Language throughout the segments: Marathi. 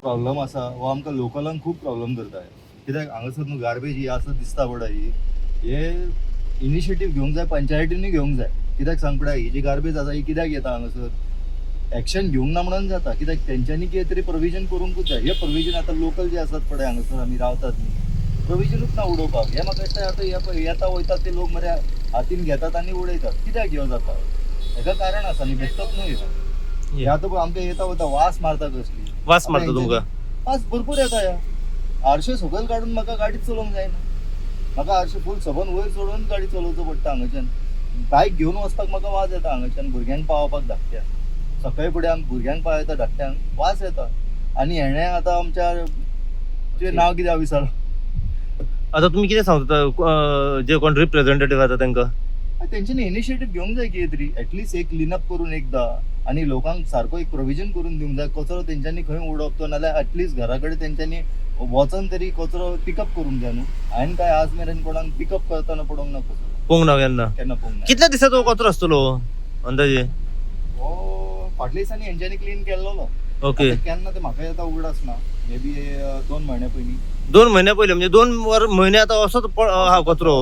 प्रॉब्लम आसा हो आमकां लोकलांक खूब प्रॉब्लम करता. कित्याक हांगासर न्हू गार्बेज ही आसा दिसता पळय ही हे इनिशिएटीव घेवंक जाय, पंचायतींनी घेवंक जाय. कित्याक सांग पळय ही जी गार्बेज आसा ही कित्याक येता हांगासर एक्शन घेवंक ना म्हणून जाता. कित्याक तेंच्यांनी कितें तरी प्रोविजन करूंकूच जाय. हे प्रोविजन आतां लोकल जे आसात पळय हांगासर आमी रावतात न्ही प्रोविजनूच ना उडोवपाक. हे म्हाका दिसता आतां येता वयतात ते लोक मरे हातीन घेतात आनी उडयतात. कित्याक ह्यो जाता? हेका कारण आसा न्ही बेश्टोच न्हू ह्यो. हे आतां आमकां येता वयता वास मारता कसली. वास मारता तुमकां? वास भरपूर येता ह्या. आरशे सकयल काडून म्हाका गाडीच चलोवंक जायना. म्हाका आरशे फूल सबन वयर चडोवन गाडी चलोवचो पडटा हांगाच्यान. बायक घेवन वचपाक म्हाका वाज येता हांगाच्यान भुरग्यांक पावोवपाक धाकट्यांक. सकाळी फुडें आमी भुरग्यांक पावयता धाकट्यांक वास येता. आनी हेणें आतां आमच्या जे नांव कितें विसरलो. आता तुम्ही किती सांगता जे कोण रिप्रेझेंटेटिव्ह आता तांकां? तेंच्यांनी इनिशिएटीव घेवंक जाय कितें तरी एटलीस्ट एक क्लीनअप करून एकदां आनी लोकांक सारको एक प्रोविजन करून दिवंक जाय. कचरो तेंच्यांनी खंय उडोवप तो नाल्यार एटलीस्ट घरा कडेन तेंच्यांनी वचोन तरी कचरो पिकअप करूंक जाय न्हू. हांवें काय आज मेरेन कोणाक पिकअप करतना पडोवंक ना कचरो. पोंग ना केन्ना पळोवंक ना. कितल्या दिसाचो कचरो आसतलो अंदाजे? हो फाटल्या दिसांनी हेंच्यांनी क्लीन केल्लो. ओके. केन्ना ते म्हाका येता उगडास ना. मे बी 2 म्हयन्या पयलीं. 2 महिन्या पयलीं म्हणजे 2 महिने आता असोच हा कचरो.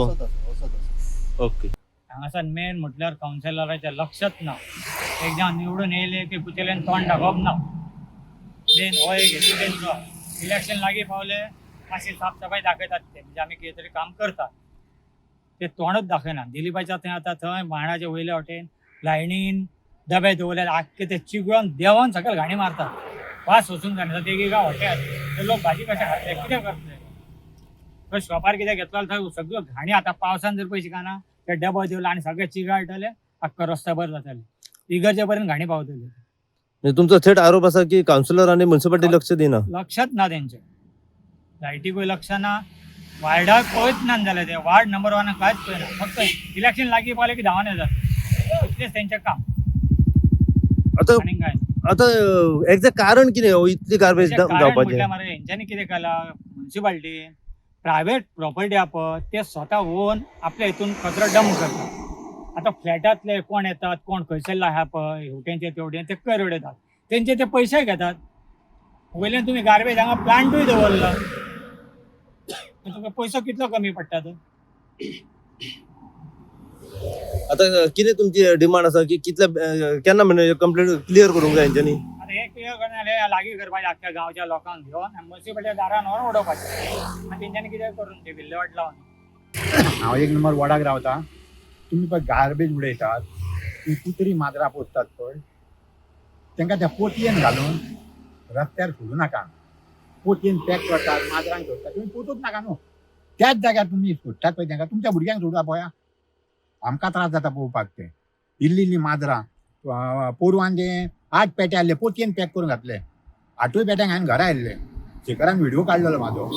ओके. हांगासर मेन म्हटल्यार कावन्सिलराच्या लक्षात ना. एकदां निवडून येयले की कुचेल्यान तोंड दाखोवप ना. मेन हो एक हेतू तेंचो. इलेक्शन लागीं पावले मातशी साफसफाई दाखयतात ते म्हणजे आमी कितें तरी काम करतात. ते तोंडच दाखयना. दिलीपाच्या थंय आतां थंय मांडाचे वयले वटेन लायनीन डबे दवरल्यात आख्खे ते चिगळोन देंवन सकयल घाणी मारतात. वास वचूंक जायना. ते गांव हॉटेल ते लोक भाजी कशें खातले कितें करतले? थंय शॉपार कितें घेतलो थंय सगळ्यो घाणी आतां पावसान जर पळय शिकाना ते डबो दिवला आनी सगळे चिगाळटले आख्खो रस्तो भर जातले. इगर्जे पर्यंत घाणी पावतली. म्हणजे तुमचो थेट आरोप आसा की कावन्सिलर आनी म्युनिसिपालिटी लक्ष दिना? लक्षात ना तेंचे. लायटीकूय लक्ष ना. वार्डाक पळयत ना जाल्यार ते वार्ड नंबर 1 कांयच पळयना. फक्त इलेक्शन लागीं पावले की धांवन येतात. इतलेंच तेंचें काम. आता आनी काय आता एक्झॅक्ट कारण कितें इतली गार्बेज जावपाचें? म्हटल्यार मरे हेंच्यांनी कितें केलां म्युन्सिपाल्टी प्रायवेट प्रॉपर्टी आहा पळय ते स्वता ओन आपल्या हितून कचरो डंप करतात. आतां फ्लॅटांतले कोण येतात कोण खंयसरला आहा पळय हेवटेंचे तेवटेन ते कर उडयतात. तेंचे ते पयशे घेतात. वयल्यान तुमी गार्बेज हांगा प्लांटूय दवरला. तुका पयसो कितलो कमी पडटा तर? आता कितें तुमची डिमांड आसा की कितल्या केन्ना म्हणजे कंप्लेंट क्लियर करूंक जाय हेंच्यांनी? आता हे क्लियर करनाले लागीं करपाचें आख्ख्या गांवच्या लोकांक घेवन म्युन्सिपाल्टी दारान व्हरून उडोवपाचें. आनी तेंच्यांनी कितें करून ते विल्लेवाट लावन. हांव 1 नंबर वॉर्डाक रावता. तुमी पळय गार्बेज उडयतात ती कुत्री माजरां पोसतात पळय तांकां त्या पोतयेन घालून रस्त्यार सोडूं नाका. पोतयेन पॅक करतात माजरांक सोडटात तुमी पोतूच नाका न्हू. त्याच जाग्यार तुमी सोडटात पळय तांकां तुमच्या भुरग्यांक सोडा पळया. आमकां त्रास जाता पळोवपाक ते इल्ली माजरां पोरवान जे 8 पेटे आहले पोतयेन पॅक करून घातले. 8 पेट्यांक हांवें घरा आयल्ले शेखरान व्हिडिओ काडलेलो म्हाजो.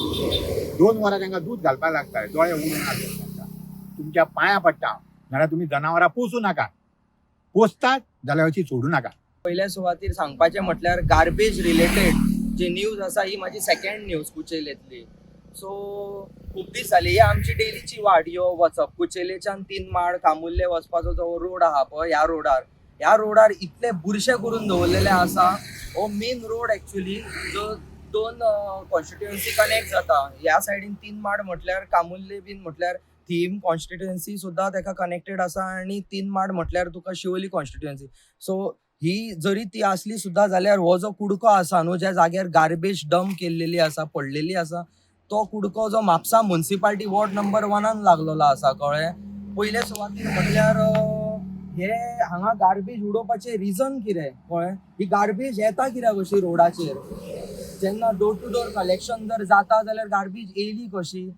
2 वरां तांकां दूध घालपाक लागता दोळे उडून आसले तांकां. तुमच्या पांयां पडटा नाल्यार तुमी जनावरां पोसू नाका. पोसतात जाल्यार अशी सोडू नाका. पयल्या सुवातेर सांगपाचें म्हटल्यार गार्बेज रिलेटेड जी न्यूज आसा ही म्हाजी सेकंड न्यूज कुचेलेंतली. सो खूब दीस जाली ही आमची डेलीची वाट यो वचप. कुचेलेच्यान 3 माड कामुर्ले वचपाचो जो रोड आहा पळय ह्या रोडार इतले बुरशे करून दवरलेले आसा. हो मेन रोड एक्चुअली जो 2 कॉन्स्टिट्युएन्सी कनेक्ट जाता. ह्या सायडीन 3 माड म्हटल्यार कामुर्ले बीन म्हटल्यार थीम कॉन्स्टिट्युएन्सी सुद्दां ताका कनेक्टेड आसा आनी 3 माड म्हटल्यार तुका शिवोली कॉन्स्टिट्युएन्सी. सो ही जरी ती असली सुद्दां जाल्यार हो जो कुडको आसा न्हू ज्या जाग्यार गार्बेज डंप केल्लेली आसा पडलेली आसा तो कुडको जो म्हापसा म्युन्सिपाल्टी वॉर्ड नंबर 1 लागलेलो आसा कळ्ळें. पयले सुवातेर म्हटल्यार हे हांगा गार्बेज उडोवपाचें रिजन कितें कळ्ळें. ही गार्बेज येता कित्याक अशी रोडाचेर जेन्ना डोर टू डोर कलेक्शन जर जाता जाल्यार गार्बेज येयली कशी.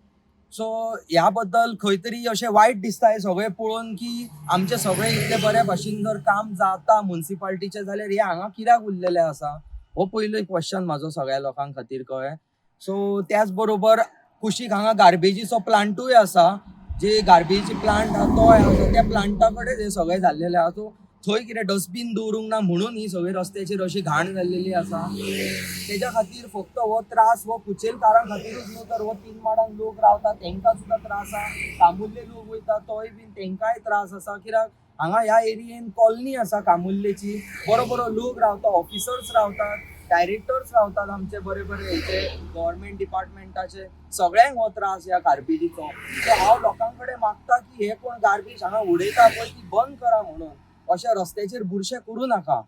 सो ह्या बद्दल खंय तरी अशें वायट दिसता हे सगळें पळोवन की आमचें सगळें इतले बऱ्या भाशेन जर काम जाता म्युन्सिपाल्टीचें जाल्यार हे हांगा कित्याक उरलेलें आसा हो पयलो क्वेश्चन म्हाजो सगळ्या लोकां खातीर कळ्ळें. सो त्याच बरोबर कुशीक हांगा गार्बेजीचो प्लांटूय आसा. जे गार्बेज प्लांट आहा तोय आसा त्या प्लांटा कडेन हे सगळें जाल्लेलें आहा. सो थंय कितें डस्टबीन दवरूंक ना म्हणून ही सगळी रस्त्याचेर अशी घाण जाल्लेली आसा. तेज्या खातीर फक्त हो त्रास हो कुचेलकारां खातीरूच न्हू तर हो 3 माडान लोक रावता तांकां सुद्दां त्रास आसा. कामुर्ले लोक वयता तोय बीन तांकांय त्रास आसा. कित्याक हांगा ह्या एरियेन कॉलनी आसा कामुर्लेची बरो लोक रावता ऑफिसर्स रावतात डायरेक्टर्स रावतात आमचे बरे बरे हेचे गव्हर्मेंट डिपार्टमेंटाचे, सगळ्यांक हो त्रास ह्या गार्बेजीचो. सो हांव लोकांकडे मागता की हे कोण गार्बेज हांगा उडयता पळय ती बंद करा म्हणून. अशें रस्त्याचेर बुरशें करूं नाका.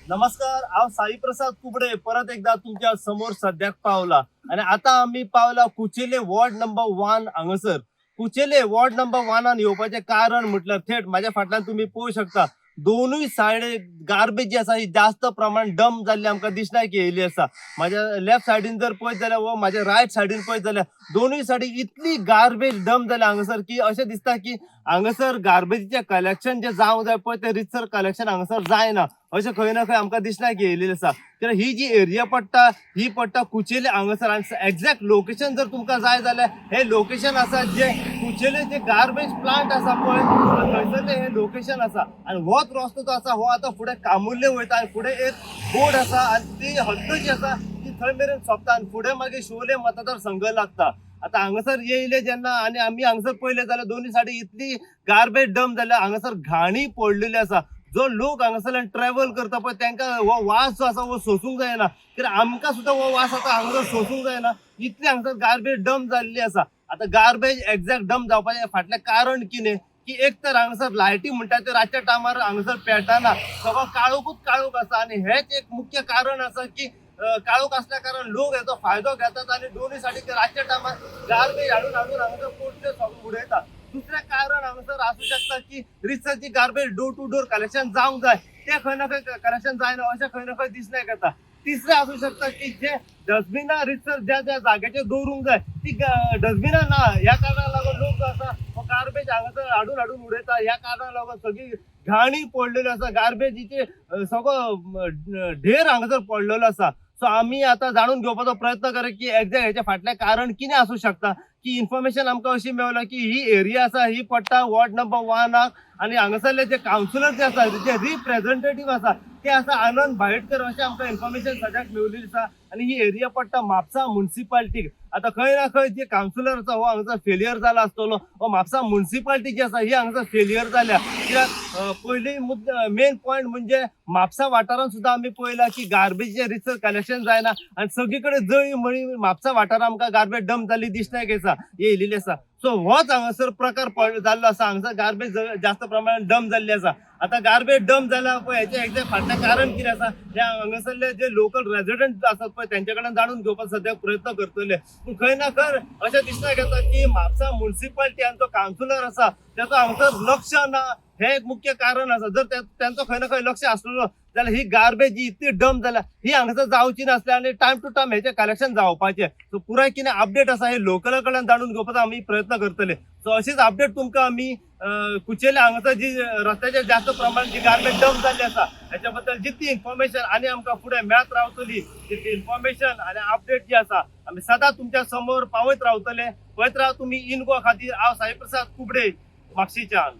नमस्कार, हांव साई प्रसाद कुबडे परत एकदा तुमच्या समोर सद्याक पावला आणि आता आम्ही पावला कुचेले वॉर्ड नंबर 1 हांगासर. कुचेले वॉर्ड नंबर 1 येवपाचें कारण म्हटल्यार थेट म्हाज्या फाटल्यान तुम्ही पळोवंक शकता दोनूय सायडी गार्बेज जी आसा ही जास्त प्रमाण डंप जाल्ली आमकां दिसना की येयली आसा. म्हाज्या लेफ्ट सायडीन जर पळयत जाल्यार व म्हाज्या रायट सायडीन पळयत जाल्यार दोनूय सायडी इतली गार्बेज डंप जाल्या हांगासर की अशें दिसता की हांगासर गार्बेजीचें कलेक्शन जें जावंक जाय पळय तें रितसर कलेक्शन हांगासर जायना अशें खंय ना खंय आमकां दिसना की येयलेली आसा. कित्याक ही जी एरिया पडटा ही पडटा कुचेले हांगासर आनी एक्झॅक्ट लोकेशन जर तुमकां जाय जाल्यार हे लोकेशन आसा जे कुचेले जे गार्बेज प्लांट आसा पळय थंयसरलें हे लोकेशन आसा. आनी होच रस्तो जो आसा हो आतां फुडें कामुर्ले वयता आनी फुडें एक बोर्ड आसा आनी ती हद्द जी आसा ती थंय मेरेन सोंपता आनी फुडें मागीर शोले मतदारसंघ लागता. आता हांगासर येयले जेन्ना आनी आमी हांगासर पळयले जाल्यार दोन्ही सायडी इतली गार्बेज डंप जाल्यार हांगासर घाणी पडलेली आसा. जो लोक हांगासरल्यान ट्रॅव्हल करता पळय तांकां हो वास जो आसा हो सोसूंक जायना. कित्याक आमकां सुद्दां हो वास आतां हांगासर सोसूंक जायना इतली हांगासर गार्बेज डंप जाल्ली आसा. आतां गार्बेज एक्झॅक्ट डंप जावपाचें फाटलें कारण कितें की एक तर हांगासर लायटी म्हणटा ते रातच्या टायमार हांगासर पेटना, सगळो काळोखूच काळोख आसा. आनी हेच एक मुख्य कारण आसा की काळोख असल्या कारण लोक हेचो फायदो घेतात आनी दोन्ही सायडीक रातच्या टायमार गार्बेज हाडून हांगासर पोटल्यो सगळो उडयतात. दुसरें कारण हांगासर आसूं शकता की रितसरची garbage door to door collection जावंक जाय तें खंय ना खंय कलेक्शन जायना अशें खंय ना खंय दिसण्याक येता. तिसरें आसूं शकता की जे डस्टबिनां रितसर ज्या ज्या जाग्याचेर दवरूंक जाय ती डस्टबिनां ना, ह्या कारणाक लागून लोक जो आसा हो गार्बेज हांगासर हाडून हाडून उडयता. ह्या कारणाक लागून सगळी घाणी पडलेली आसा, गार्बेजीचे सगळो ढेर हांगासर पडलेलो आसा. सो आमी आतां जाणून घेवपाचो प्रयत्न करा की एक्झॅक्ट हेचे फाटलें कारण कितें आसूं शकता. की इन्फॉर्मेशन आमकां अशी मेवला की ही एरिया आसा ही पडटा वॉर्ड नंबर 1 आनी हांगासरले जे कावन्सिलर जे आसा जे रिप्रेझेंटेटिव्ह आसा ते आसा आनंद भायटकर अशें आमकां इन्फॉर्मेशन सद्याक मेवलेली आसा. आनी ही एरिया पडटा म्हापसा म्युन्सिपालिटीक. आता खंय ना खंय जे कावन्सिलर आसा हो हांगासर फेलियर जाला आसतलो. हो म्हापसा म्युन्सिपालिटी जी आसा ही हांगासर फेलियर जाल्या. कित्याक पयली मेन पॉयंट म्हणजे म्हापसा वाठारांत सुद्दां आमी पळयला की गार्बेजीचें रितसर कलेक्शन जायना आनी सगळी कडेन जळी मळी म्हापसा वाठारांत आमकां गार्बेज डंप जाल्ली दिसण्याक येयलेली आसा. सो होच हांगासर प्रकार जाल्लो आसा. हांगासर गार्बेज जास्त प्रमाणात डंप जाल्ली आसा. आता गार्बेज डंप जाला पळय हेचें एक्झॅक्ट फाटलें कारण कितें आसा हे हांगासरले जे लोकल रेजिडेंट आसात पळय तेंचे कडल्यान जाणून घेवपाक सद्याक प्रयत्न करतले. पूण खंय ना खंय अशें दिसण्याक येता की म्हापसा म्युन्सिपालिटी आनी तो कावन्सिलर आसा तेचो हांगासर लक्ष ना हे एक मुख्य कारण आसा. जर त्यांचो खंय ना खंय लक्ष आसलेलो जाल्यार ही गार्बेज जी इतली डंप जाल्या ही हांगासर जावची नासली आनी टायम टू टायम हेचें कलेक्शन जावपाचें. सो पुराय कितें अपडेट आसा हे लोकला कडल्यान जाणून घेवपाचो आमी प्रयत्न करतले. सो अशीच अपडेट तुमकां आमी कुचेले हांगासर जी रस्त्याचेर जास्त प्रमाणात जी गार्बेज डंप जाल्ली आसा हेच्या बद्दल जितली इन्फॉर्मेशन आनी आमकां फुडें मेळत रावतली तितली इन्फॉर्मेशन आनी अपडेट जी आसा आमी सदां तुमच्या समोर पावयत रावतले. पळयत राव तुमी इन गोवा खातीर हांव साई प्रसाद कुबडे म्हापशेच्यान.